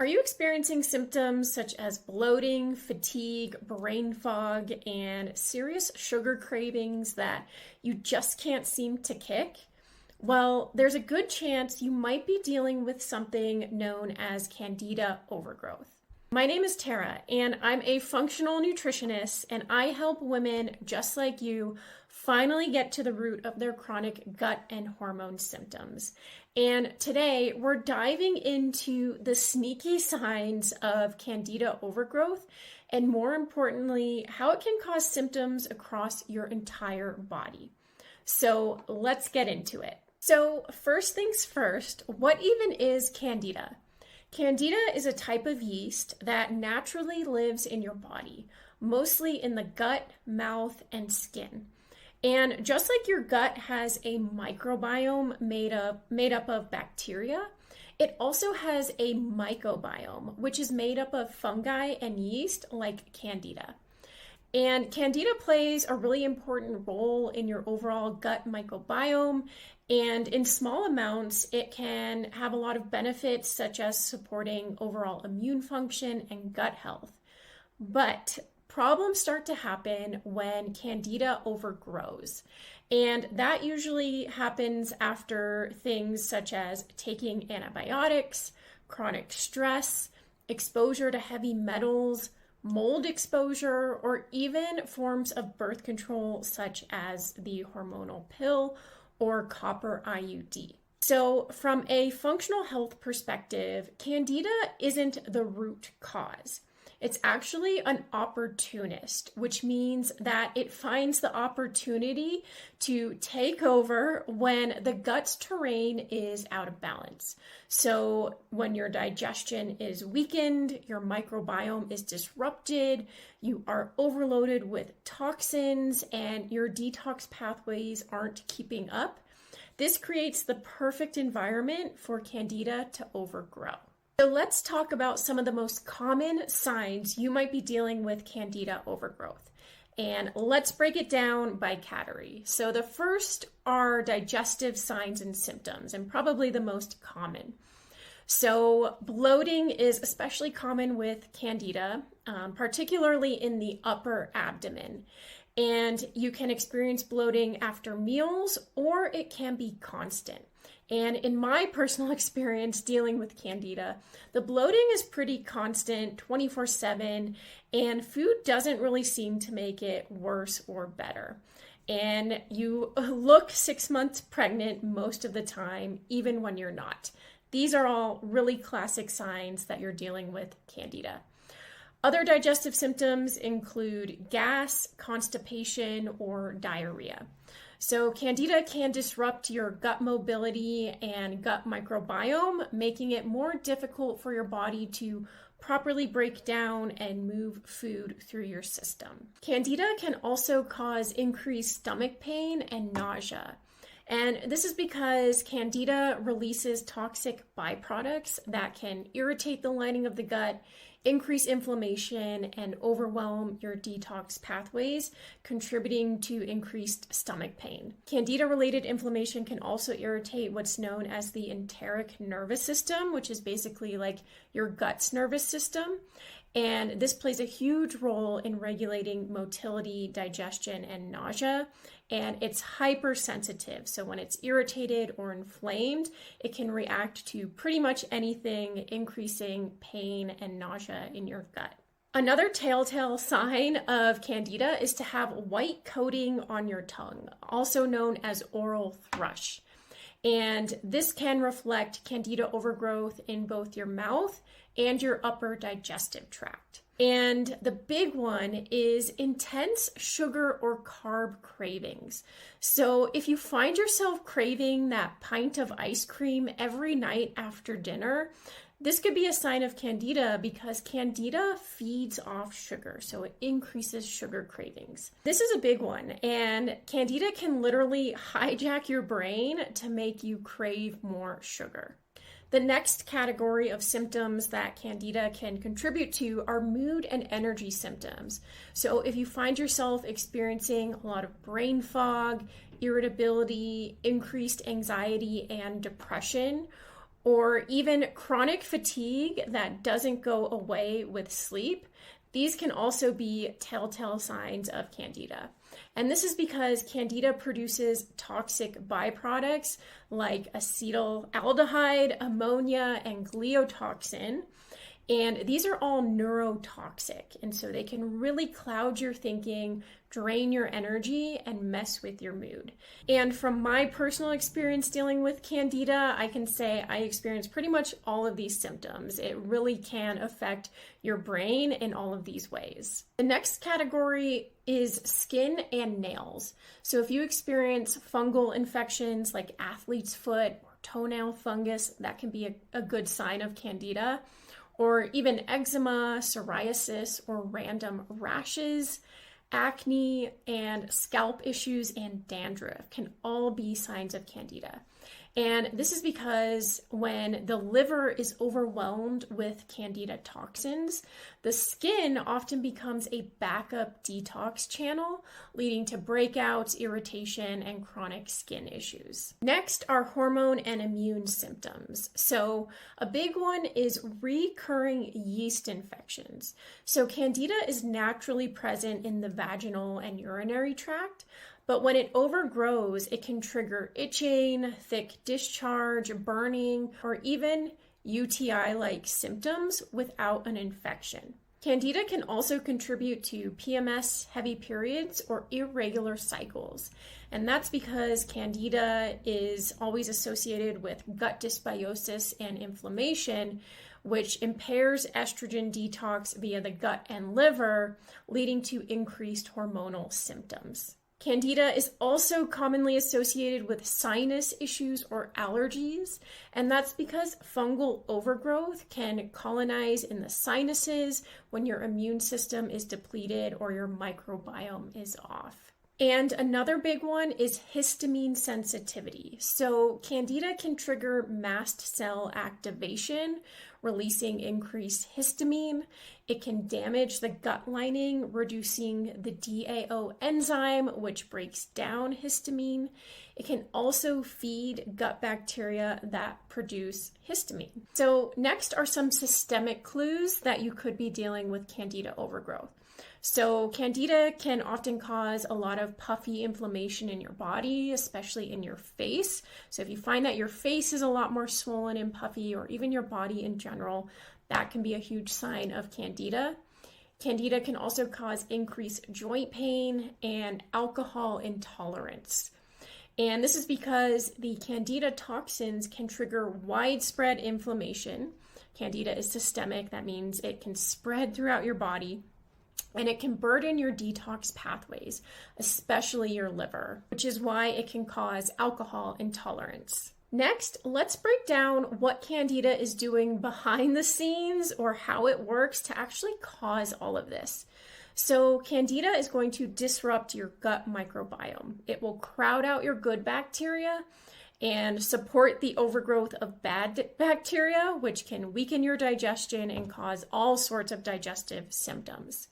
Are you experiencing symptoms such as bloating, fatigue, brain fog, and serious sugar cravings that you just can't seem to kick? Well, there's a good chance you might be dealing with something known as Candida overgrowth. My name is Tara, and I'm a functional nutritionist, and I help women just like you finally get to the root of their chronic gut and hormone symptoms. And today we're diving into the sneaky signs of Candida overgrowth, and more importantly, how it can cause symptoms across your entire body. So let's get into it. So first things first, what even is Candida? Candida is a type of yeast that naturally lives in your body, mostly in the gut, mouth, and skin. And just like your gut has a microbiome made up of bacteria, it also has a mycobiome, which is made up of fungi and yeast like Candida. And Candida plays a really important role in your overall gut microbiome, and in small amounts, it can have a lot of benefits such as supporting overall immune function and gut health. But problems start to happen when Candida overgrows, and that usually happens after things such as taking antibiotics, chronic stress, exposure to heavy metals, mold exposure, or even forms of birth control such as the hormonal pill or copper IUD. So from a functional health perspective, Candida isn't the root cause. It's actually an opportunist, which means that it finds the opportunity to take over when the gut's terrain is out of balance. So when your digestion is weakened, your microbiome is disrupted, you are overloaded with toxins, and your detox pathways aren't keeping up, this creates the perfect environment for Candida to overgrow. So let's talk about some of the most common signs you might be dealing with Candida overgrowth. And let's break it down by category. So the first are digestive signs and symptoms, and probably the most common. So bloating is especially common with Candida, particularly in the upper abdomen. And you can experience bloating after meals, or it can be constant. And in my personal experience dealing with Candida, the bloating is pretty constant 24/7, and food doesn't really seem to make it worse or better. And you look 6 months pregnant most of the time, even when you're not. These are all really classic signs that you're dealing with Candida. Other digestive symptoms include gas, constipation, or diarrhea. So Candida can disrupt your gut mobility and gut microbiome, making it more difficult for your body to properly break down and move food through your system. Candida can also cause increased stomach pain and nausea. And this is because Candida releases toxic byproducts that can irritate the lining of the gut, increase inflammation, and overwhelm your detox pathways, contributing to increased stomach pain. Candida-related inflammation can also irritate what's known as the enteric nervous system, which is basically like your gut's nervous system. And this plays a huge role in regulating motility, digestion, and nausea. And it's hypersensitive. So when it's irritated or inflamed, it can react to pretty much anything, increasing pain and nausea in your gut. Another telltale sign of Candida is to have white coating on your tongue, also known as oral thrush. And this can reflect Candida overgrowth in both your mouth and your upper digestive tract. And the big one is intense sugar or carb cravings. So if you find yourself craving that pint of ice cream every night after dinner, this could be a sign of Candida because Candida feeds off sugar, so it increases sugar cravings. This is a big one, and Candida can literally hijack your brain to make you crave more sugar. The next category of symptoms that Candida can contribute to are mood and energy symptoms. So if you find yourself experiencing a lot of brain fog, irritability, increased anxiety, and depression, or even chronic fatigue that doesn't go away with sleep. These can also be telltale signs of Candida. And this is because Candida produces toxic byproducts like acetaldehyde, ammonia, and gliotoxin. And these are all neurotoxic. And so they can really cloud your thinking, drain your energy, and mess with your mood. And from my personal experience dealing with Candida, I can say I experienced pretty much all of these symptoms. It really can affect your brain in all of these ways. The next category is skin and nails. So if you experience fungal infections like athlete's foot or toenail fungus, that can be a good sign of Candida. Or even eczema, psoriasis, or random rashes, acne, and scalp issues and dandruff can all be signs of Candida. And this is because when the liver is overwhelmed with Candida toxins, the skin often becomes a backup detox channel, leading to breakouts, irritation, and chronic skin issues. Next are hormone and immune symptoms. So a big one is recurring yeast infections. So Candida is naturally present in the vaginal and urinary tract, but when it overgrows, it can trigger itching, thick discharge, burning, or even UTI-like symptoms without an infection. Candida can also contribute to PMS, heavy periods, or irregular cycles. And that's because Candida is always associated with gut dysbiosis and inflammation, which impairs estrogen detox via the gut and liver, leading to increased hormonal symptoms. Candida is also commonly associated with sinus issues or allergies, and that's because fungal overgrowth can colonize in the sinuses when your immune system is depleted or your microbiome is off. And another big one is histamine sensitivity. So Candida can trigger mast cell activation, releasing increased histamine. It can damage the gut lining, reducing the DAO enzyme, which breaks down histamine. It can also feed gut bacteria that produce histamine. So next are some systemic clues that you could be dealing with Candida overgrowth. So Candida can often cause a lot of puffy inflammation in your body, especially in your face. So if you find that your face is a lot more swollen and puffy, or even your body in general, that can be a huge sign of Candida. Candida can also cause increased joint pain and alcohol intolerance. And this is because the Candida toxins can trigger widespread inflammation. Candida is systemic. That means it can spread throughout your body. And it can burden your detox pathways, especially your liver, which is why it can cause alcohol intolerance. Next, let's break down what Candida is doing behind the scenes, or how it works to actually cause all of this. So Candida is going to disrupt your gut microbiome. It will crowd out your good bacteria and support the overgrowth of bad bacteria, which can weaken your digestion and cause all sorts of digestive symptoms.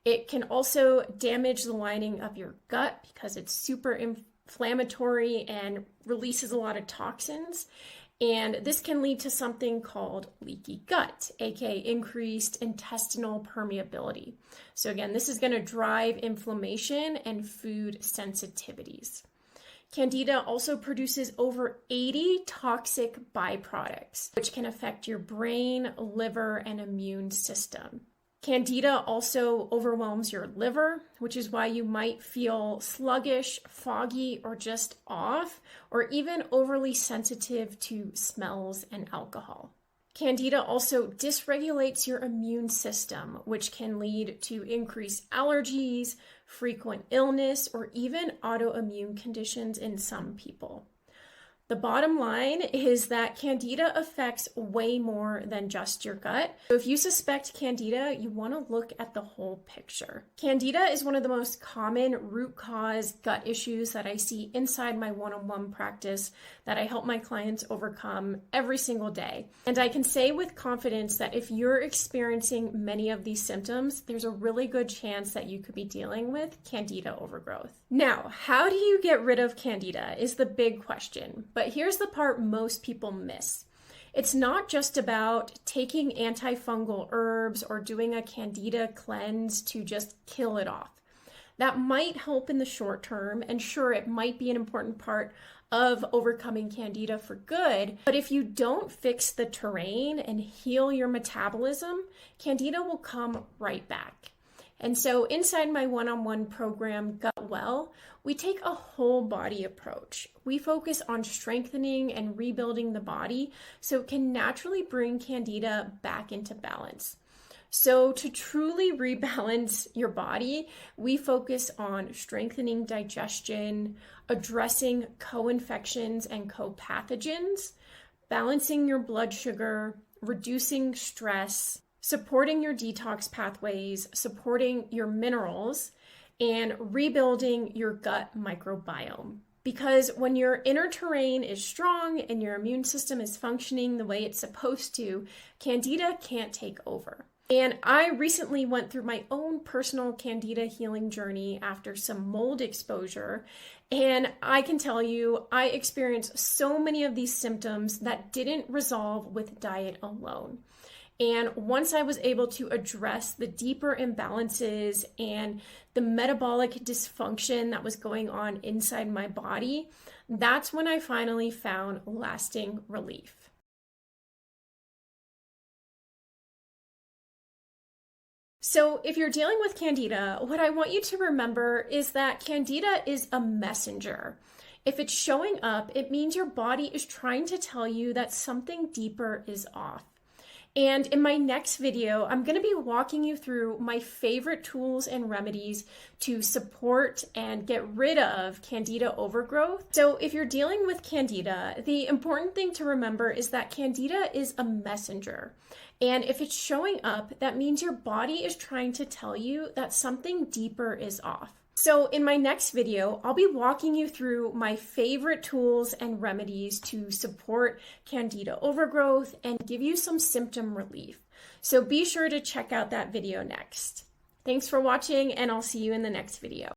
It can also damage the lining of your gut because it's super inflammatory and releases a lot of toxins. And this can lead to something called leaky gut, aka increased intestinal permeability. So again, this is going to drive inflammation and food sensitivities. Candida also produces over 80 toxic byproducts, which can affect your brain, liver, and immune system. Candida also overwhelms your liver, which is why you might feel sluggish, foggy, or just off, or even overly sensitive to smells and alcohol. Candida also dysregulates your immune system, which can lead to increased allergies, frequent illness, or even autoimmune conditions in some people. The bottom line is that Candida affects way more than just your gut. So if you suspect Candida, you want to look at the whole picture. Candida is one of the most common root cause gut issues that I see inside my one-on-one practice that I help my clients overcome every single day. And I can say with confidence that if you're experiencing many of these symptoms, there's a really good chance that you could be dealing with Candida overgrowth. Now, how do you get rid of Candida is the big question. But here's the part most people miss. It's not just about taking antifungal herbs or doing a Candida cleanse to just kill it off. That might help in the short term, and sure, it might be an important part of overcoming Candida for good, but if you don't fix the terrain and heal your metabolism, Candida will come right back. And so inside my one-on-one program, Gut Well, we take a whole body approach. We focus on strengthening and rebuilding the body so it can naturally bring Candida back into balance. So to truly rebalance your body, we focus on strengthening digestion, addressing co-infections and co-pathogens, balancing your blood sugar, reducing stress, supporting your detox pathways, supporting your minerals, and rebuilding your gut microbiome. Because when your inner terrain is strong and your immune system is functioning the way it's supposed to, Candida can't take over. And I recently went through my own personal Candida healing journey after some mold exposure. And I can tell you, I experienced so many of these symptoms that didn't resolve with diet alone. And once I was able to address the deeper imbalances and the metabolic dysfunction that was going on inside my body, that's when I finally found lasting relief. So if you're dealing with Candida, what I want you to remember is that Candida is a messenger. If it's showing up, it means your body is trying to tell you that something deeper is off. And in my next video, I'm going to be walking you through my favorite tools and remedies to support and get rid of Candida overgrowth. So if you're dealing with Candida, the important thing to remember is that Candida is a messenger. And if it's showing up, that means your body is trying to tell you that something deeper is off. So in my next video, I'll be walking you through my favorite tools and remedies to support Candida overgrowth and give you some symptom relief. So be sure to check out that video next. Thanks for watching, and I'll see you in the next video.